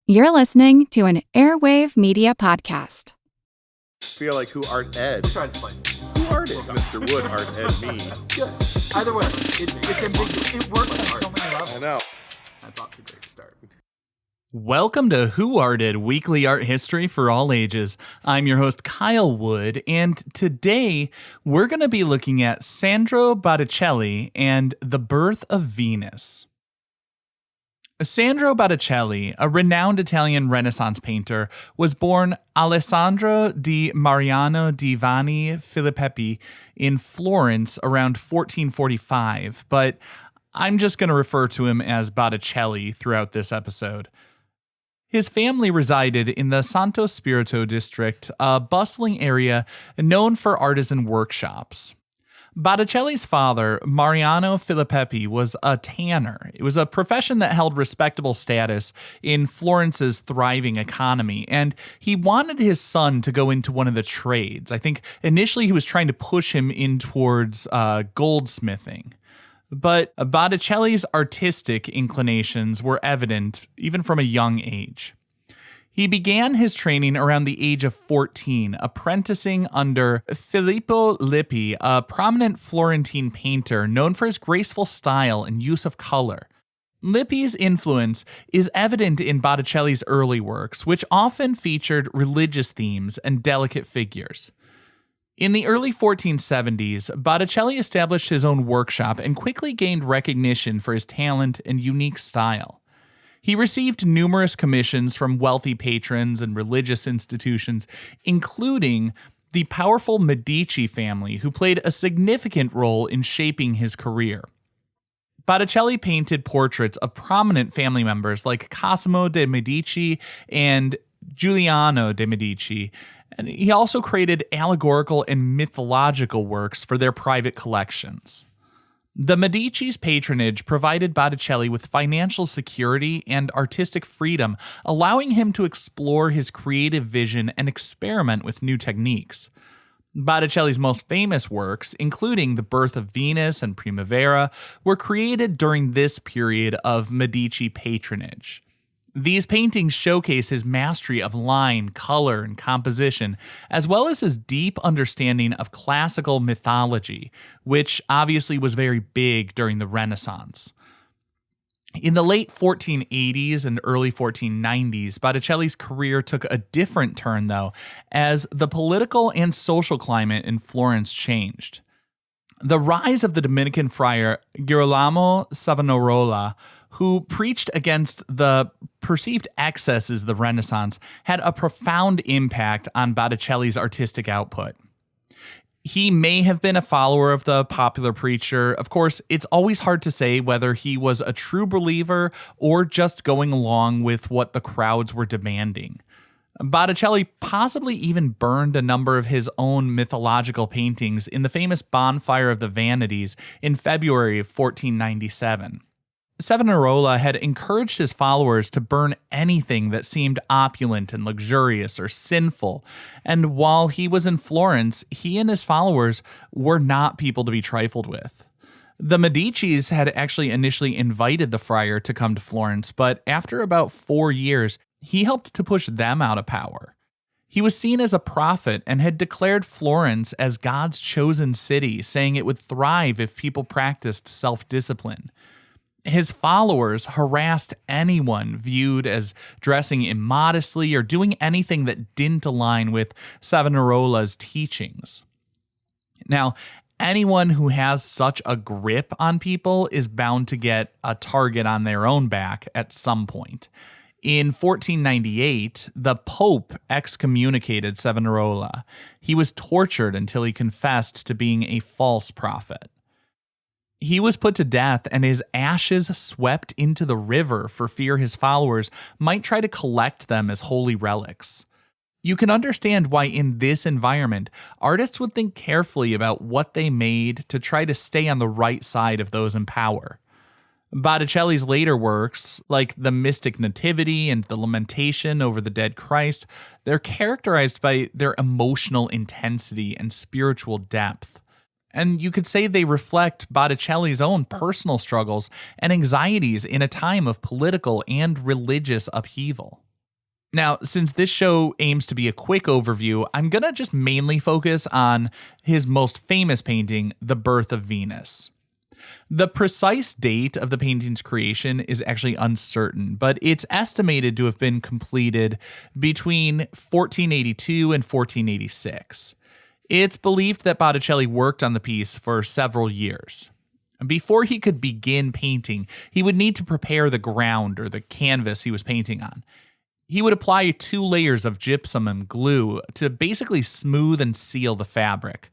You're listening to an Airwave Media Podcast. Feel like who art ed? We'll try to spice it. Who art ed? Mr. Wood art ed me. Good. Either way, it's ambiguous. It works on so many levels. I know. That's off to a great start. Welcome to Who Arted, weekly art history for all ages. I'm your host, Kyle Wood, and today we're going to be looking at Sandro Botticelli and the birth of Venus. Sandro Botticelli, a renowned Italian Renaissance painter, was born Alessandro di Mariano di Vanni Filipepi in Florence around 1445, but I'm just going to refer to him as Botticelli throughout this episode. His family resided in the Santo Spirito district, a bustling area known for artisan workshops. Botticelli's father, Mariano Filipepi, was a tanner. It was a profession that held respectable status in Florence's thriving economy, and he wanted his son to go into one of the trades. I think initially he was trying to push him in towards goldsmithing. But Botticelli's artistic inclinations were evident even from a young age. He began his training around the age of 14, apprenticing under Filippo Lippi, a prominent Florentine painter known for his graceful style and use of color. Lippi's influence is evident in Botticelli's early works, which often featured religious themes and delicate figures. In the early 1470s, Botticelli established his own workshop and quickly gained recognition for his talent and unique style. He received numerous commissions from wealthy patrons and religious institutions, including the powerful Medici family, who played a significant role in shaping his career. Botticelli painted portraits of prominent family members like Cosimo de' Medici and Giuliano de' Medici, and he also created allegorical and mythological works for their private collections. The Medici's patronage provided Botticelli with financial security and artistic freedom, allowing him to explore his creative vision and experiment with new techniques. Botticelli's most famous works, including The Birth of Venus and Primavera, were created during this period of Medici patronage. These paintings showcase his mastery of line, color, and composition, as well as his deep understanding of classical mythology, which obviously was very big during the Renaissance. In the late 1480s and early 1490s, Botticelli's career took a different turn, though, as the political and social climate in Florence changed. The rise of the Dominican friar Girolamo Savonarola, who preached against the perceived excesses of the Renaissance, had a profound impact on Botticelli's artistic output. He may have been a follower of the popular preacher. Of course, it's always hard to say whether he was a true believer or just going along with what the crowds were demanding. Botticelli possibly even burned a number of his own mythological paintings in the famous Bonfire of the Vanities in February of 1497. Savonarola had encouraged his followers to burn anything that seemed opulent and luxurious or sinful, and while he was in Florence, he and his followers were not people to be trifled with. The Medicis had actually initially invited the friar to come to Florence, but after about 4 years, he helped to push them out of power. He was seen as a prophet and had declared Florence as God's chosen city, saying it would thrive if people practiced self-discipline. His followers harassed anyone viewed as dressing immodestly or doing anything that didn't align with Savonarola's teachings. Now, anyone who has such a grip on people is bound to get a target on their own back at some point. In 1498, the Pope excommunicated Savonarola. He was tortured until he confessed to being a false prophet. He was put to death and his ashes swept into the river for fear his followers might try to collect them as holy relics. You can understand why in this environment, artists would think carefully about what they made to try to stay on the right side of those in power. Botticelli's later works, like the Mystic Nativity and the Lamentation over the Dead Christ, they're characterized by their emotional intensity and spiritual depth. And you could say they reflect Botticelli's own personal struggles and anxieties in a time of political and religious upheaval. Now, since this show aims to be a quick overview, I'm going to just mainly focus on his most famous painting, The Birth of Venus. The precise date of the painting's creation is actually uncertain, but it's estimated to have been completed between 1482 and 1486. It's believed that Botticelli worked on the piece for several years. Before he could begin painting, he would need to prepare the ground or the canvas he was painting on. He would apply 2 layers of gypsum and glue to basically smooth and seal the fabric.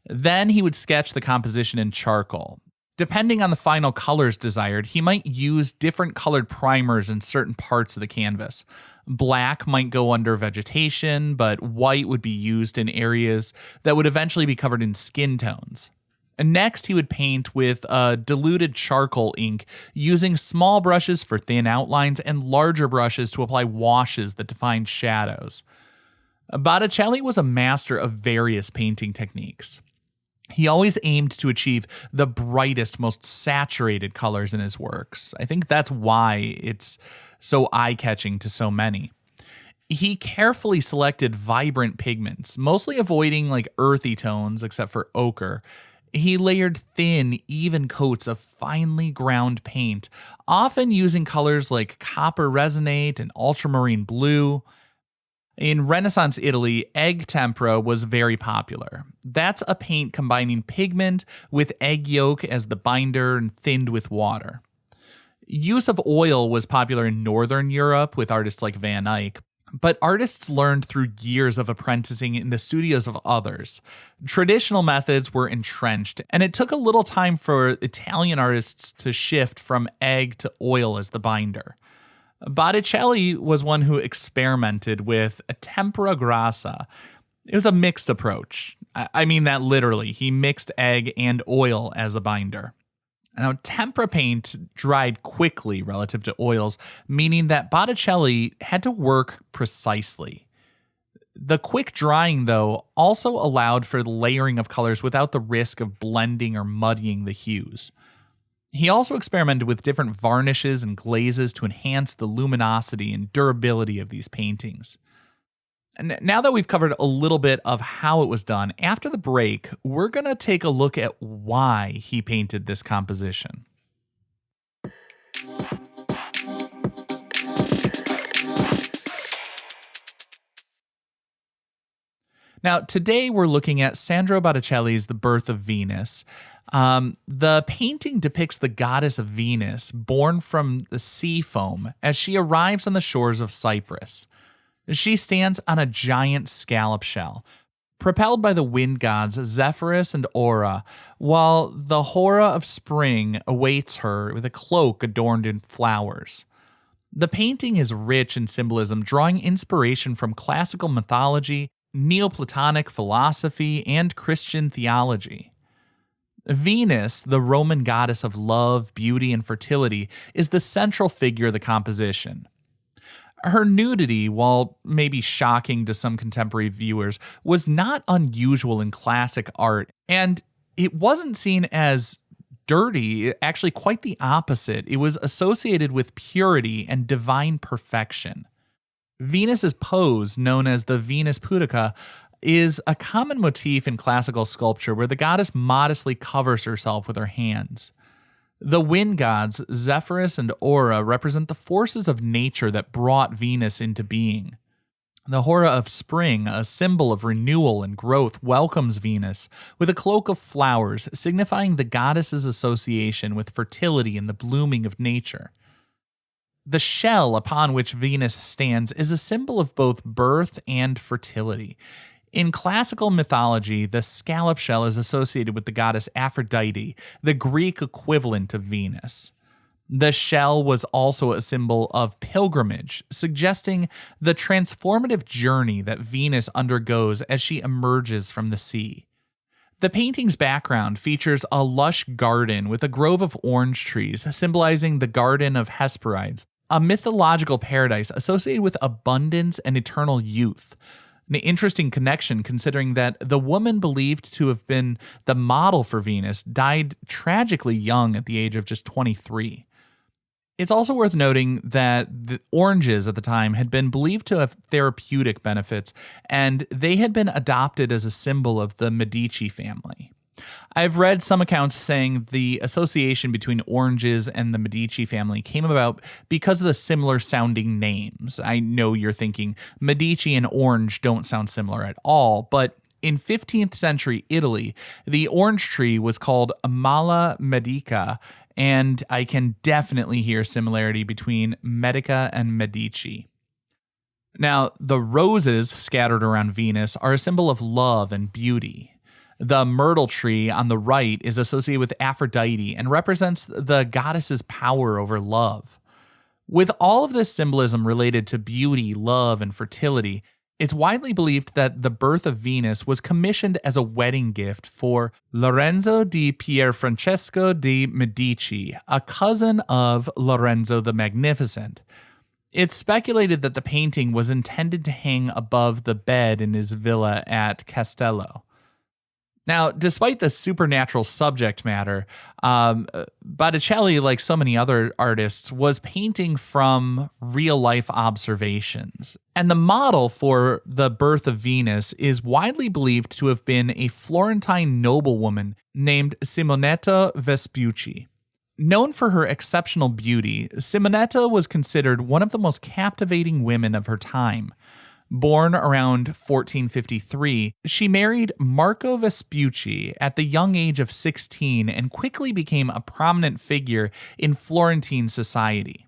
Then he would sketch the composition in charcoal. Depending on the final colors desired, he might use different colored primers in certain parts of the canvas. Black might go under vegetation, but white would be used in areas that would eventually be covered in skin tones. And next, he would paint with diluted charcoal ink, using small brushes for thin outlines and larger brushes to apply washes that defined shadows. Botticelli was a master of various painting techniques. He always aimed to achieve the brightest, most saturated colors in his works. I think that's why it's so eye-catching to so many. He carefully selected vibrant pigments, mostly avoiding like earthy tones except for ochre. He layered thin, even coats of finely ground paint, often using colors like copper resonate and ultramarine blue. In Renaissance Italy, egg tempera was very popular. That's a paint combining pigment with egg yolk as the binder and thinned with water. Use of oil was popular in Northern Europe with artists like Van Eyck, but artists learned through years of apprenticing in the studios of others. Traditional methods were entrenched, and it took a little time for Italian artists to shift from egg to oil as the binder. Botticelli was one who experimented with a tempera grassa. It was a mixed approach. I mean that literally. He mixed egg and oil as a binder. Now, tempera paint dried quickly relative to oils, meaning that Botticelli had to work precisely. The quick drying, though, also allowed for the layering of colors without the risk of blending or muddying the hues. He also experimented with different varnishes and glazes to enhance the luminosity and durability of these paintings. And now that we've covered a little bit of how it was done, after the break, we're going to take a look at why he painted this composition. Now, today we're looking at Sandro Botticelli's The Birth of Venus. The painting depicts the goddess of Venus, born from the sea foam, as she arrives on the shores of Cyprus. She stands on a giant scallop shell, propelled by the wind gods Zephyrus and Aura, while the Hora of Spring awaits her with a cloak adorned in flowers. The painting is rich in symbolism, drawing inspiration from classical mythology, Neoplatonic philosophy, and Christian theology. Venus, the Roman goddess of love, beauty, and fertility, is the central figure of the composition. Her nudity, while maybe shocking to some contemporary viewers, was not unusual in classic art, and it wasn't seen as dirty, actually quite the opposite. It was associated with purity and divine perfection. Venus's pose, known as the Venus pudica, is a common motif in classical sculpture where the goddess modestly covers herself with her hands. The wind gods, Zephyrus and Aura, represent the forces of nature that brought Venus into being. The Hora of Spring, a symbol of renewal and growth, welcomes Venus with a cloak of flowers, signifying the goddess's association with fertility and the blooming of nature. The shell upon which Venus stands is a symbol of both birth and fertility. In classical mythology, the scallop shell is associated with the goddess Aphrodite, the Greek equivalent of Venus. The shell was also a symbol of pilgrimage, suggesting the transformative journey that Venus undergoes as she emerges from the sea. The painting's background features a lush garden with a grove of orange trees, symbolizing the Garden of Hesperides, a mythological paradise associated with abundance and eternal youth. An interesting connection considering that the woman believed to have been the model for Venus died tragically young at the age of just 23. It's also worth noting that the oranges at the time had been believed to have therapeutic benefits, and they had been adopted as a symbol of the Medici family. I've read some accounts saying the association between oranges and the Medici family came about because of the similar sounding names. I know you're thinking Medici and orange don't sound similar at all, but in 15th century Italy, the orange tree was called Mala Medica, and I can definitely hear similarity between Medica and Medici. Now, the roses scattered around Venus are a symbol of love and beauty. The myrtle tree on the right is associated with Aphrodite and represents the goddess's power over love. With all of this symbolism related to beauty, love, and fertility, it's widely believed that the birth of Venus was commissioned as a wedding gift for Lorenzo di Pierfrancesco di Medici, a cousin of Lorenzo the Magnificent. It's speculated that the painting was intended to hang above the bed in his villa at Castello. Now, despite the supernatural subject matter, Botticelli, like so many other artists, was painting from real-life observations. And the model for the birth of Venus is widely believed to have been a Florentine noblewoman named Simonetta Vespucci. Known for her exceptional beauty, Simonetta was considered one of the most captivating women of her time. Born around 1453, she married Marco Vespucci at the young age of 16 and quickly became a prominent figure in Florentine society.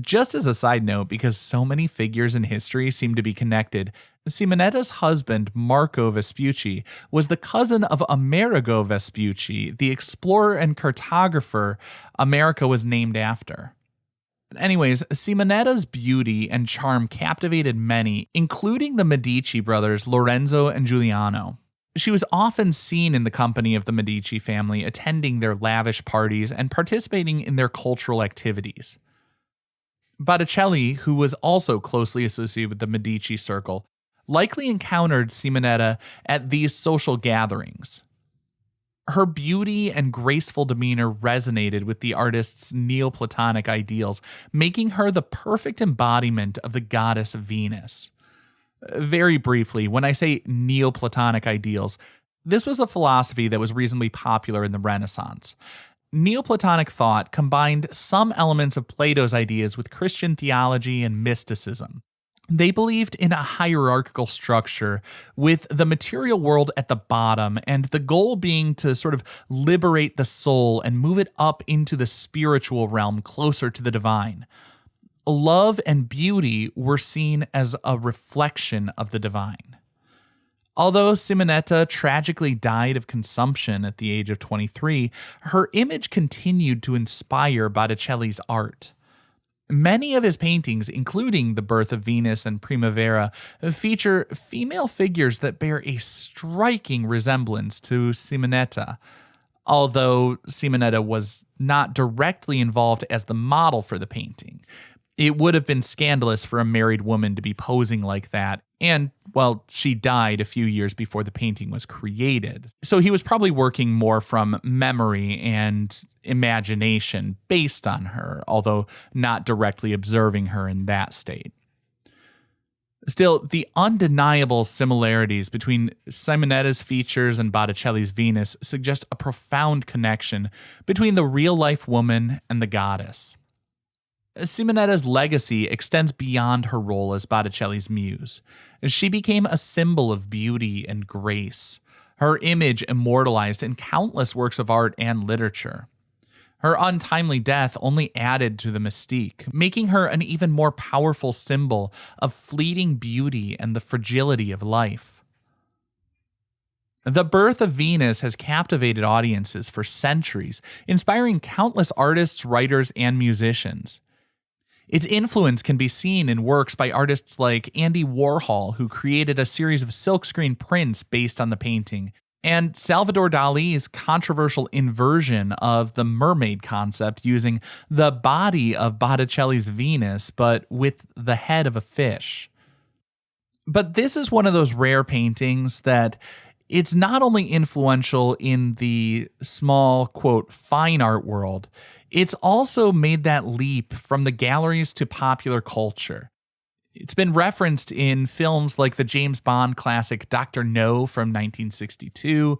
Just as a side note, because so many figures in history seem to be connected, Simonetta's husband, Marco Vespucci, was the cousin of Amerigo Vespucci, the explorer and cartographer America was named after. Anyways, Simonetta's beauty and charm captivated many, including the Medici brothers Lorenzo and Giuliano. She was often seen in the company of the Medici family, attending their lavish parties and participating in their cultural activities. Botticelli, who was also closely associated with the Medici circle, likely encountered Simonetta at these social gatherings. Her beauty and graceful demeanor resonated with the artist's Neoplatonic ideals, making her the perfect embodiment of the goddess Venus. Very briefly, when I say Neoplatonic ideals, this was a philosophy that was reasonably popular in the Renaissance. Neoplatonic thought combined some elements of Plato's ideas with Christian theology and mysticism. They believed in a hierarchical structure with the material world at the bottom, and the goal being to sort of liberate the soul and move it up into the spiritual realm closer to the divine. Love and beauty were seen as a reflection of the divine. Although Simonetta tragically died of consumption at the age of 23, her image continued to inspire Botticelli's art. Many of his paintings, including The Birth of Venus and Primavera, feature female figures that bear a striking resemblance to Simonetta. Although Simonetta was not directly involved as the model for the painting, it would have been scandalous for a married woman to be posing like that. And, well, she died a few years before the painting was created. So he was probably working more from memory and imagination based on her, although not directly observing her in that state. Still, the undeniable similarities between Simonetta's features and Botticelli's Venus suggest a profound connection between the real-life woman and the goddess. Simonetta's legacy extends beyond her role as Botticelli's muse. She became a symbol of beauty and grace, her image immortalized in countless works of art and literature. Her untimely death only added to the mystique, making her an even more powerful symbol of fleeting beauty and the fragility of life. The Birth of Venus has captivated audiences for centuries, inspiring countless artists, writers, and musicians. Its influence can be seen in works by artists like Andy Warhol, who created a series of silkscreen prints based on the painting, and Salvador Dali's controversial inversion of the mermaid concept using the body of Botticelli's Venus, but with the head of a fish. But this is one of those rare paintings that it's not only influential in the small, quote, fine art world, it's also made that leap from the galleries to popular culture. It's been referenced in films like the James Bond classic Dr. No from 1962,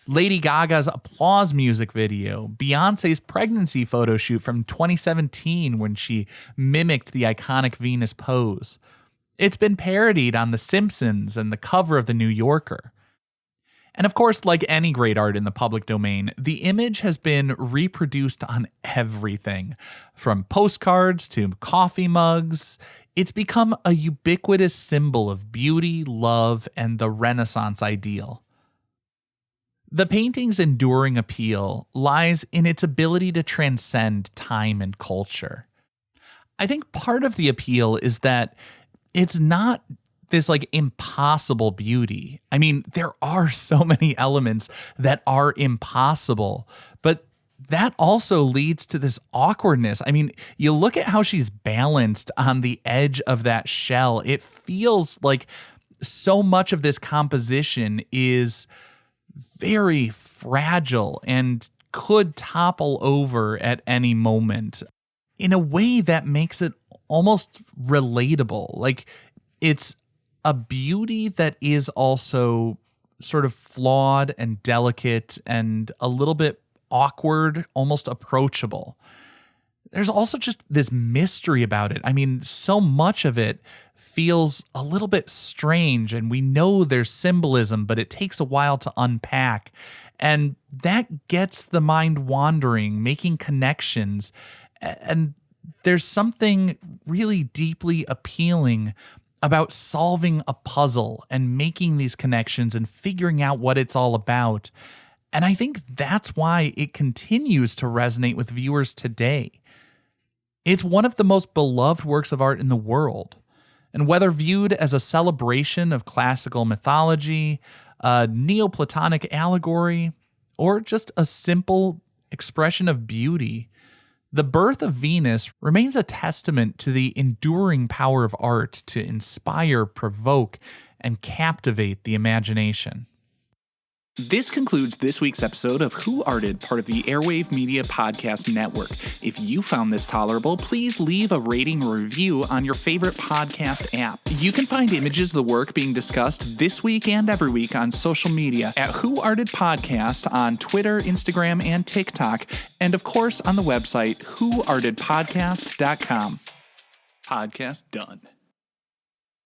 Lady Gaga's Applause music video, Beyoncé's pregnancy photo shoot from 2017 when she mimicked the iconic Venus pose. It's been parodied on The Simpsons and the cover of The New Yorker. And of course, like any great art in the public domain, the image has been reproduced on everything, from postcards to coffee mugs. It's become a ubiquitous symbol of beauty, love, and the Renaissance ideal. The painting's enduring appeal lies in its ability to transcend time and culture. I think part of the appeal is that it's not this like impossible beauty. I mean, there are so many elements that are impossible, but that also leads to this awkwardness. I mean, you look at how she's balanced on the edge of that shell. It feels like so much of this composition is very fragile and could topple over at any moment in a way that makes it almost relatable. Like, it's a beauty that is also sort of flawed and delicate and a little bit awkward, almost approachable. There's also just this mystery about it. I mean, so much of it feels a little bit strange, and we know there's symbolism, but it takes a while to unpack. And that gets the mind wandering, making connections. And there's something really deeply appealing about solving a puzzle and making these connections and figuring out what it's all about. And I think that's why it continues to resonate with viewers today. It's one of the most beloved works of art in the world. And whether viewed as a celebration of classical mythology, a Neoplatonic allegory, or just a simple expression of beauty, the birth of Venus remains a testament to the enduring power of art to inspire, provoke, and captivate the imagination. This concludes this week's episode of Who Arted, part of the Airwave Media Podcast Network. If you found this tolerable, please leave a rating or review on your favorite podcast app. You can find images of the work being discussed this week and every week on social media at Who Arted Podcast on Twitter, Instagram, and TikTok, and of course on the website whoartedpodcast.com. Podcast done.